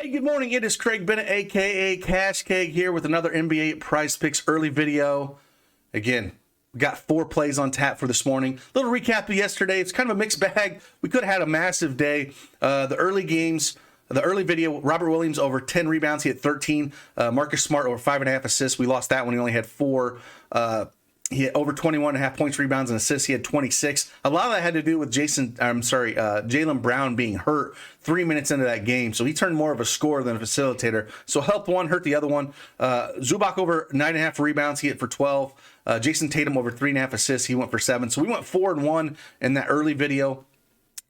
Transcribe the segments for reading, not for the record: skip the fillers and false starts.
Hey, good morning. It is Craig Bennett, aka Cash Cake, here with another NBA Prize Picks early video. Again, we got 4 plays on tap for this morning. Little recap of yesterday. It's kind of a mixed bag. We could have had a massive day. The early games, the early video, Robert Williams over 10 rebounds. He had 13. Marcus Smart over 5.5 assists. We lost that one. He only had 4. He had over 21.5 points, rebounds, and assists. He had 26. A lot of that had to do with Jaylen Brown being hurt 3 minutes into that game. So he turned more of a scorer than a facilitator. So helped one, hurt the other one. Zubac over 9.5 rebounds. He hit for 12. Jason Tatum over 3.5 assists. He went for 7. So we went 4-1 in that early video.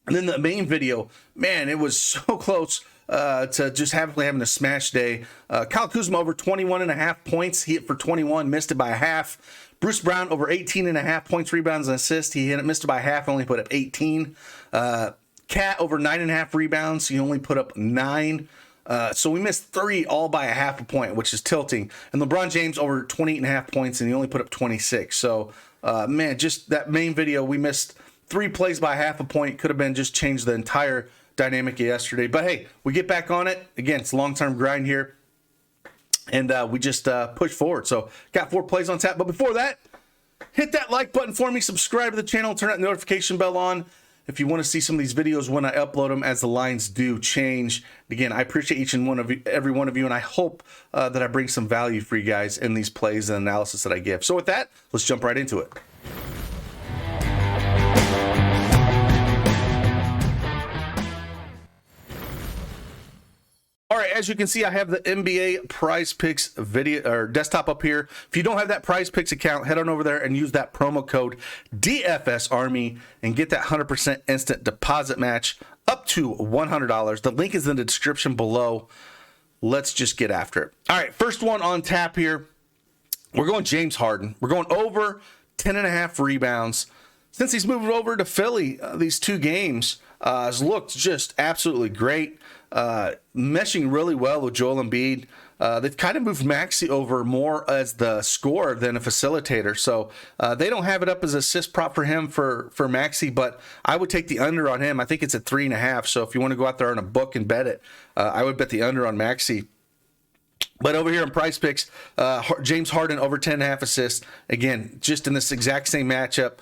And then the main video, man, it was so close to just having a smash day. Kyle Kuzma over 21.5 points. He hit for 21, missed it by a half. Bruce Brown over 18.5 points, rebounds, and assists. He missed it by half, only put up 18. Cat over 9.5 rebounds. He only put up 9. So we missed 3 all by a half a point, which is tilting. And LeBron James over 28.5 points, and he only put up 26. So, man, just that main video, we missed 3 plays by half a point. Could have been just changed the entire dynamic yesterday. But, hey, we get back on it. Again, it's a long-term grind here. And we just push forward. So got 4 plays on tap. But before that, hit that like button for me. Subscribe to the channel. Turn that notification bell on if you want to see some of these videos when I upload them, as the lines do change. Again, I appreciate each and every one of you, and I hope that I bring some value for you guys in these plays and analysis that I give. So with that, let's jump right into it. All right, as you can see, I have the NBA Prize Picks video or desktop up here. If you don't have that Prize Picks account, head on over there and use that promo code DFSArmy and get that 100% instant deposit match up to $100. The link is in the description below. Let's just get after it. All right, first one on tap here. We're going James Harden. We're going over 10.5 rebounds. Since he's moved over to Philly, these 2 games has looked just absolutely great. Meshing really well with Joel Embiid. They've kind of moved Maxey over more as the scorer than a facilitator. So they don't have it up as assist prop for him for Maxey, but I would take the under on him. I think it's at 3.5. So if you want to go out there on a book and bet it, I would bet the under on Maxey. But over here in Prize Picks, James Harden over 10.5 assists. Again, just in this exact same matchup,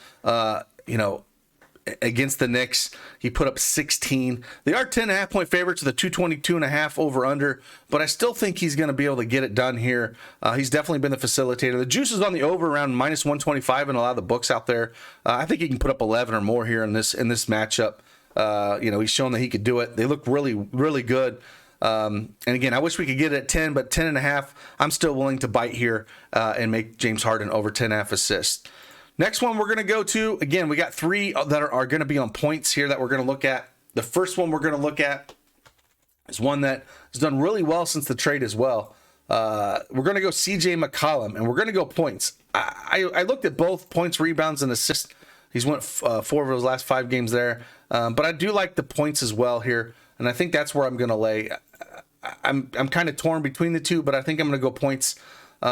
against the Knicks, he put up 16. They are 10.5 point favorites with a 222.5 over under, but I still think he's going to be able to get it done here. He's definitely been the facilitator. The juice is on the over around minus 125 in a lot of the books out there. I think he can put up 11 or more here in this matchup. He's shown that he could do it. They look really, really good. And again, I wish we could get it at 10, but 10.5, I'm still willing to bite here and make James Harden over 10.5 assists. Next one we're going to go to, again, we got 3 that are going to be on points here that we're going to look at. The first one we're going to look at is one that has done really well since the trade as well. We're going to go CJ McCollum, and we're going to go points. I looked at both points, rebounds, and assists. He's went 4 of his last 5 games there. But I do like the points as well here, and I think that's where I'm going to lay. I'm kind of torn between the 2, but I think I'm going to go points.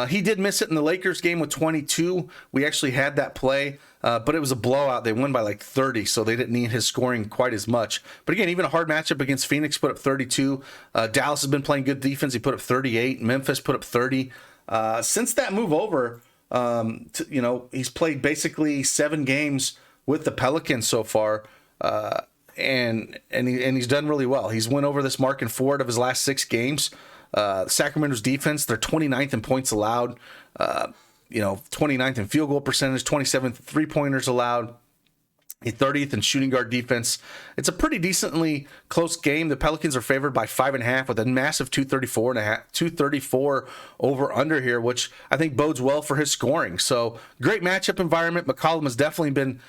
He did miss it in the Lakers game with 22. We actually had that play, but it was a blowout. They won by like 30, so they didn't need his scoring quite as much. But again, even a hard matchup against Phoenix, put up 32. Dallas has been playing good defense. He put up 38. Memphis put up 30. Since that move over, he's played basically 7 games with the Pelicans so far, and he's done really well. He's went over this mark in 4 of his last 6 games. Sacramento's defense, they're 29th in points allowed, 29th in field goal percentage, 27th three-pointers allowed, 30th in shooting guard defense. It's a pretty decently close game. The Pelicans are favored by 5.5 with a massive 234 over under here, which I think bodes well for his scoring. So great matchup environment. McCollum has definitely been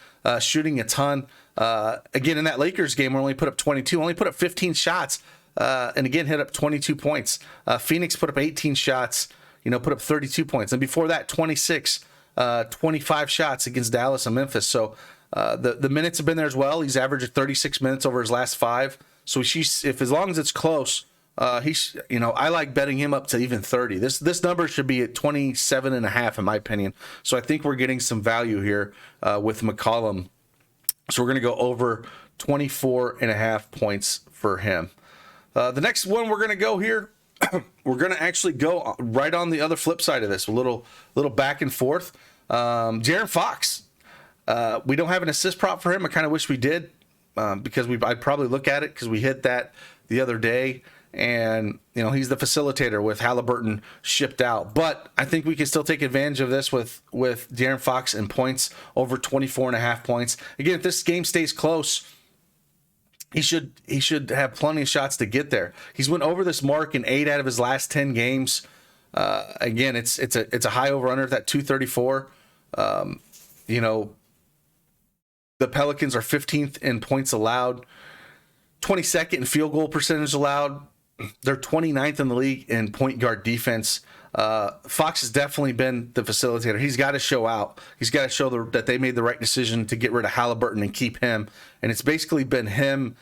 shooting a ton. Again, in that Lakers game, where only put up 22, only put up 15 shots. And again, hit up 22 points. Phoenix put up 18 shots, put up 32 points. And before that, 26, 25 shots against Dallas and Memphis. So the minutes have been there as well. He's averaged 36 minutes over his last 5. So if as long as it's close, I like betting him up to even 30. This number should be at 27.5 in my opinion. So I think we're getting some value here with McCollum. So we're going to go over 24.5 points for him. The next one we're going to go here, we're going to actually go right on the other flip side of this, a little back and forth. Darren Fox. We don't have an assist prop for him. I kind of wish we did, because I'd probably look at it because we hit that the other day. And, he's the facilitator with Halliburton shipped out. But I think we can still take advantage of this with Darren Fox and points over 24.5 points. Again, if this game stays close, he should have plenty of shots to get there. He's went over this mark in 8 out of his last 10 games. Again, it's a high over under at that 234. The Pelicans are 15th in points allowed, 22nd in field goal percentage allowed. They're 29th in the league in point guard defense. Fox has definitely been the facilitator. He's got to show out. He's got to show that they made the right decision to get rid of Halliburton and keep him. And it's basically been him.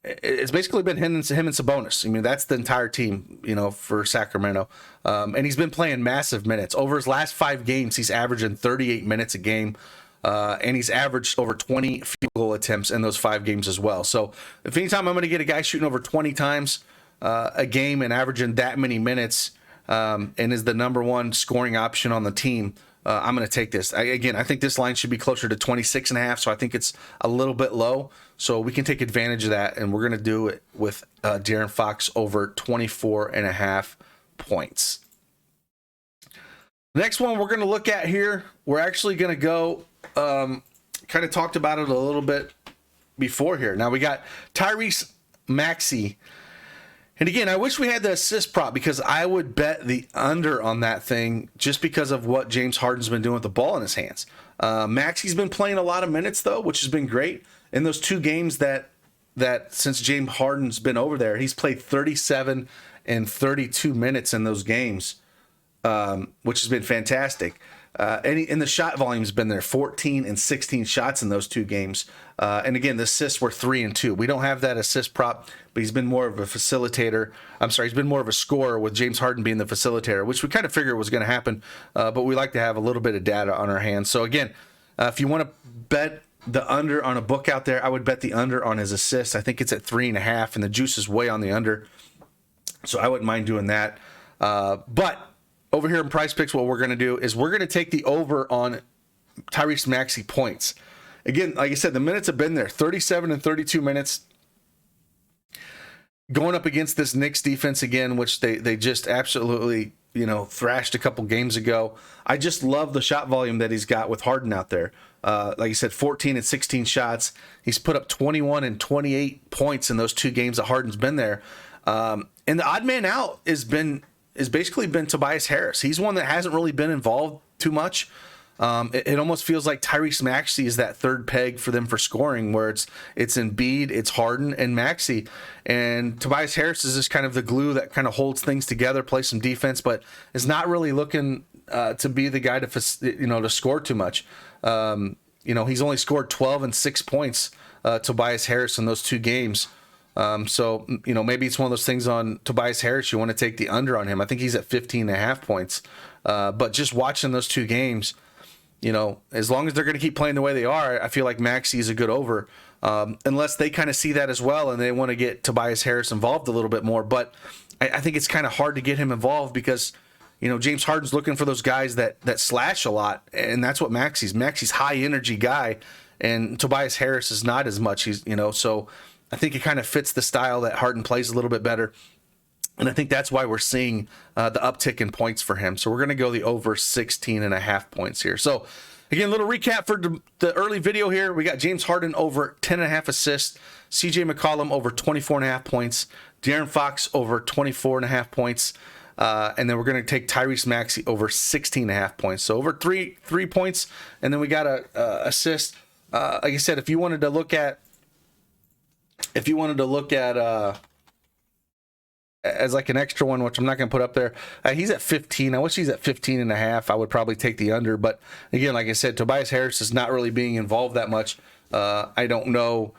It's basically been him and Sabonis. I mean, that's the entire team, for Sacramento. And he's been playing massive minutes. Over his last 5 games, he's averaging 38 minutes a game. And he's averaged over 20 field goal attempts in those 5 games as well. So if anytime I'm going to get a guy shooting over 20 times a game and averaging that many minutes, and is the number 1 scoring option on the team, I'm going to take this. I think this line should be closer to 26.5, so I think it's a little bit low. So we can take advantage of that, and we're going to do it with Darren Fox over 24.5 points. The next one we're going to look at here, we're actually going to go, kind of talked about it a little bit before here. Now we got Tyrese Maxiell. And again, I wish we had the assist prop because I would bet the under on that thing just because of what James Harden's been doing with the ball in his hands. Maxiell's been playing a lot of minutes, though, which has been great. In those 2 games that since James Harden's been over there, he's played 37 and 32 minutes in those games, which has been fantastic. And the shot volume's been there, 14 and 16 shots in those 2 games. And again, the assists were 3 and 2. We don't have that assist prop, but he's been more of a facilitator. He's been more of a scorer with James Harden being the facilitator, which we kind of figured was going to happen. But we like to have a little bit of data on our hands. So again, if you want to bet the under on a book out there, I would bet the under on his assists. I think it's at 3.5, and the juice is way on the under. So I wouldn't mind doing that. But over here in Prizepicks, what we're going to do is we're going to take the over on Tyrese Maxiell points. Again, like I said, the minutes have been there, 37 and 32 minutes. Going up against this Knicks defense again, which they just absolutely, thrashed a couple games ago. I just love the shot volume that he's got with Harden out there. Like I said, 14 and 16 shots. He's put up 21 and 28 points in those 2 games that Harden's been there. And the odd man out is basically been Tobias Harris. He's one that hasn't really been involved too much. It almost feels like Tyrese Maxiell is that third peg for them for scoring, where it's Embiid, it's Harden, and Maxiell. And Tobias Harris is just kind of the glue that kind of holds things together, plays some defense, but is not really looking to be the guy to score too much. He's only scored 12 and 6 points, Tobias Harris, in those 2 games. So maybe it's one of those things on Tobias Harris. You want to take the under on him. I think he's at 15.5 points. But just watching those 2 games, as long as they're going to keep playing the way they are, I feel like Maxey is a good over. Unless they kind of see that as well and they want to get Tobias Harris involved a little bit more. But I think it's kind of hard to get him involved because, James Harden's looking for those guys that slash a lot. And that's what Maxey's high energy guy. And Tobias Harris is not as much. So I think it kind of fits the style that Harden plays a little bit better. And I think that's why we're seeing the uptick in points for him. So we're going to go the over 16.5 points here. So again, a little recap for the early video here. We got James Harden over 10.5 assists, CJ McCollum over 24.5 points, Darren Fox over 24.5 points, and then we're going to take Tyrese Maxiell over 16.5 points. So over three points, and then we got a assist. Like I said, if you wanted to look at as like an extra one, which I'm not going to put up there, he's at 15. I wish he's at 15.5. I would probably take the under, but again, like I said, Tobias Harris is not really being involved that much. I don't know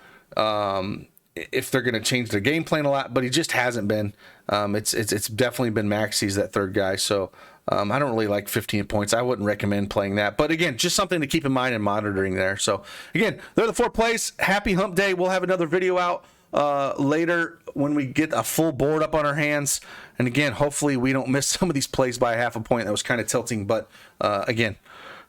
if they're going to change their game plan a lot, but he just hasn't been. It's definitely been Maxey's that third guy. So I don't really like 15 points. I wouldn't recommend playing that. But again, just something to keep in mind and monitoring there. So again, they're the 4 plays. Happy hump day. We'll have another video out later when we get a full board up on our hands. And again, hopefully we don't miss some of these plays by a half a point. That was kind of tilting, but again,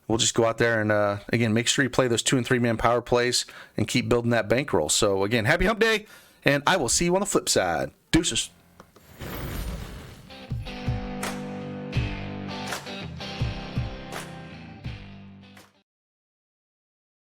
we'll just go out there and again, make sure you play those 2 and 3 man power plays and keep building that bankroll. So again, happy hump day, and I will see you on the flip side. Deuces.